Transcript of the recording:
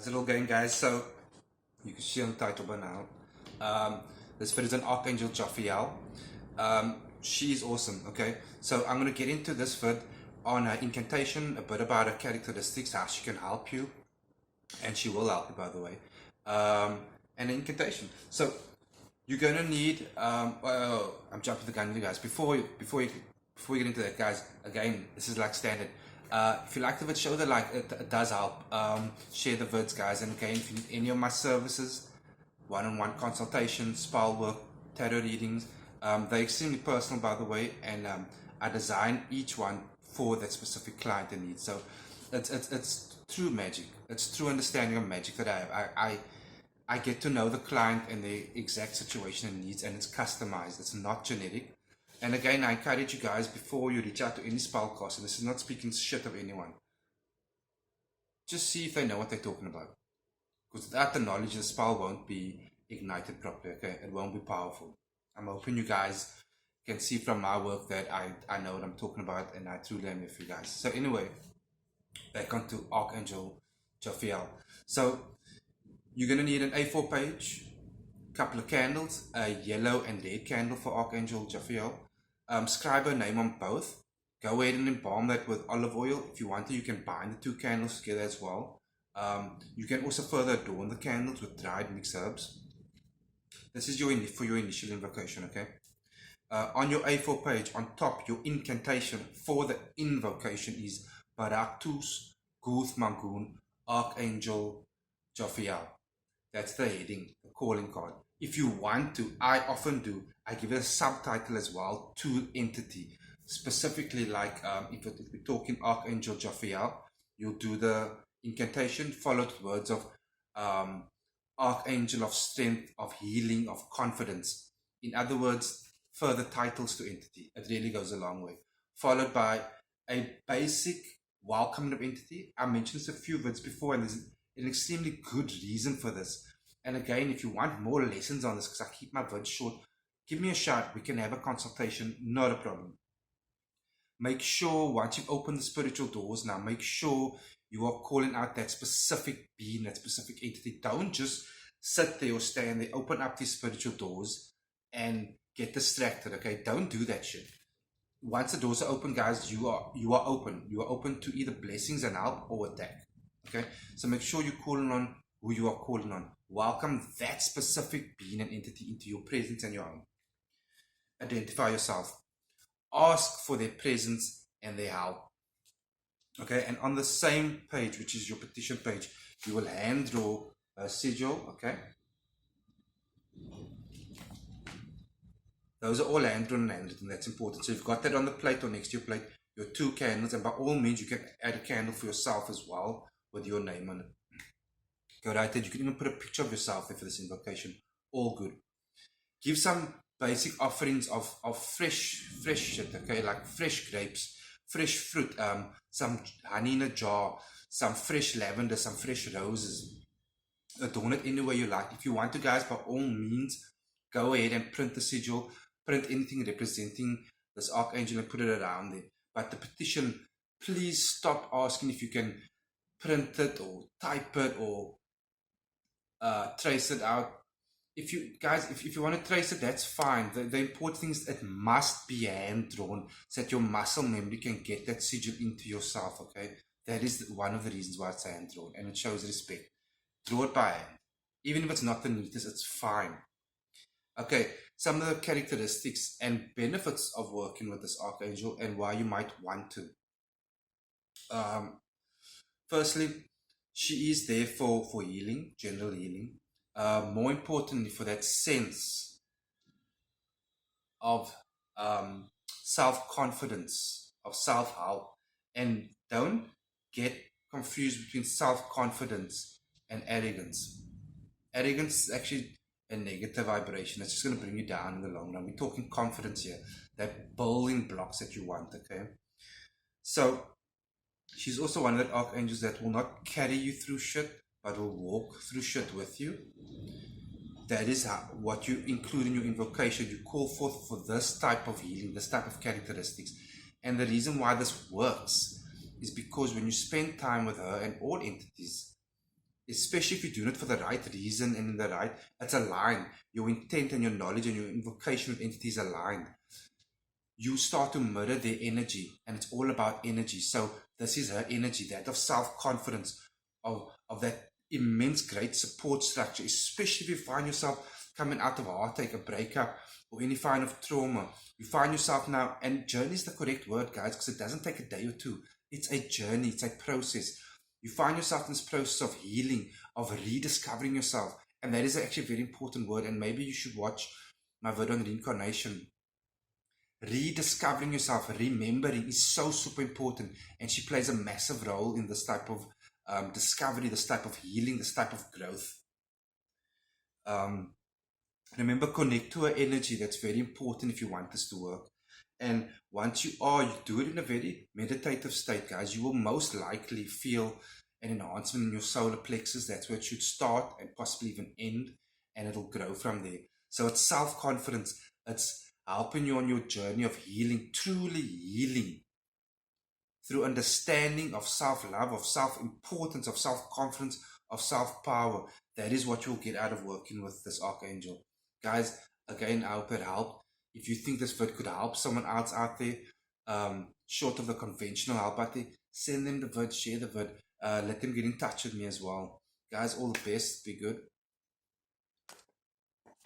How's it all going, guys? So you can see on the title by now. This vid is an Archangel Jophiel. She's awesome. Okay, so I'm gonna get into this vid on her incantation, a bit about her characteristics, how she can help you, and she will help you, by the way. And an incantation. So you're gonna need. I'm jumping the gun, you guys. Before you get into that, guys. Again, this is like standard. If you like the vid, show the like. It does help. Share the vids, guys. And again, if you need any of my services, one-on-one consultations, spell work, tarot readings, they're extremely personal, by the way, and I design each one for that specific client and need. So it's true magic. It's true understanding of magic that I have. I get to know the client and their exact situation and needs, and it's customized. It's not generic. And again, I encourage you guys, before you reach out to any spellcaster, and this is not speaking shit of anyone, just see if they know what they're talking about. Because without the knowledge, the spell won't be ignited properly, okay? It won't be powerful. I'm hoping you guys can see from my work that I know what I'm talking about, and I truly am with you guys. So anyway, back onto Archangel Jophiel. So you're going to need an A4 page, couple of candles, a yellow and red candle for Archangel Jophiel. Scribe her name on both. Go ahead and embalm that with olive oil. If you want to, you can bind the two candles together as well. You can also further adorn the candles with dried mixed herbs. This is for your initial invocation, okay? On your A4 page, on top, your incantation for the invocation is Baraktus Guth Mangun Archangel Jophiel. That's the heading, the calling card. If you want to, I often do, I give it a subtitle as well to entity. Specifically, like if we're talking Archangel Jophiel, you'll do the incantation followed with words of Archangel of strength, of healing, of confidence. In other words, further titles to entity. It really goes a long way. Followed by a basic welcome of entity. I mentioned this a few vids before, and there's an extremely good reason for this. And again, if you want more lessons on this, because I keep my vids short, give me a shout. We can have a consultation, not a problem. Make sure once you've opened the spiritual doors, now make sure you are calling out that specific being, that specific entity. Don't just sit there or stand there. Open up these spiritual doors and get distracted, okay? Don't do that shit. Once the doors are open, guys, you are open. You are open to either blessings and help or attack, okay? So make sure you're calling on who you are calling on. Welcome that specific being and entity into your presence and your home. Identify yourself. Ask for their presence and their help. Okay, and on the same page, which is your petition page, you will hand draw a sigil, okay? Those are all hand drawn and handwritten, that's important. So you've got that on the plate or next to your plate, your two candles, and by all means, you can add a candle for yourself as well with your name on it. Go right there. You can even put a picture of yourself there for this invocation. All good. Give some basic offerings of fresh shit, okay? Like fresh grapes, fresh fruit, some honey in a jar, some fresh lavender, some fresh roses. Adorn it any way you like. If you want to, guys, by all means, go ahead and print the sigil, print anything representing this Archangel and put it around there. But the petition, please stop asking if you can print it or type it or trace it out. If you guys, if you want to trace it, that's fine. The important thing is it must be hand drawn so that your muscle memory can get that sigil into yourself, okay? That is one of the reasons why it's hand drawn, and it shows respect. Draw it by hand. Even if it's not the neatest, it's fine. Okay, some of the characteristics and benefits of working with this Archangel and why you might want to. Firstly, she is there for healing, general healing. More importantly, for that sense of self-confidence, of self-help. And don't get confused between self-confidence and arrogance. Arrogance is actually a negative vibration. It's just going to bring you down in the long run. We're talking confidence here, that building blocks that you want, okay? So she's also one of the archangels that will not carry you through shit, but will walk through shit with you. That is what you include in your invocation. You call forth for this type of healing, this type of characteristics. And the reason why this works is because when you spend time with her and all entities, especially if you're doing it for the right reason and in the right, it's aligned. Your intent and your knowledge and your invocation with entities aligned. You start to mirror their energy, and it's all about energy. So this is her energy, that of self-confidence, of that immense great support structure, especially if you find yourself coming out of a heartache, a breakup, or any kind of trauma. You find yourself now, and journey is the correct word, guys, because it doesn't take a day or two. It's a journey, it's a process. You find yourself in this process of healing, of rediscovering yourself, and that is actually a very important word. And maybe you should watch my video on reincarnation. Rediscovering yourself, remembering is so super important, and she plays a massive role in this type of discovery, this type of healing, this type of growth. Remember, connect to her energy. That's very important if you want this to work. And once you do it in a very meditative state, guys, you will most likely feel an enhancement in your solar plexus. That's where it should start and possibly even end, and it'll grow from there. So it's self-confidence. It's helping you on your journey of healing, truly healing, through understanding of self-love, of self-importance, of self-confidence, of self-power. That is what you'll get out of working with this Archangel. Guys, again, I hope it helped. If you think this vid could help someone else out there, short of the conventional help out there, send them the vid, share the vid, let them get in touch with me as well. Guys, all the best. Be good.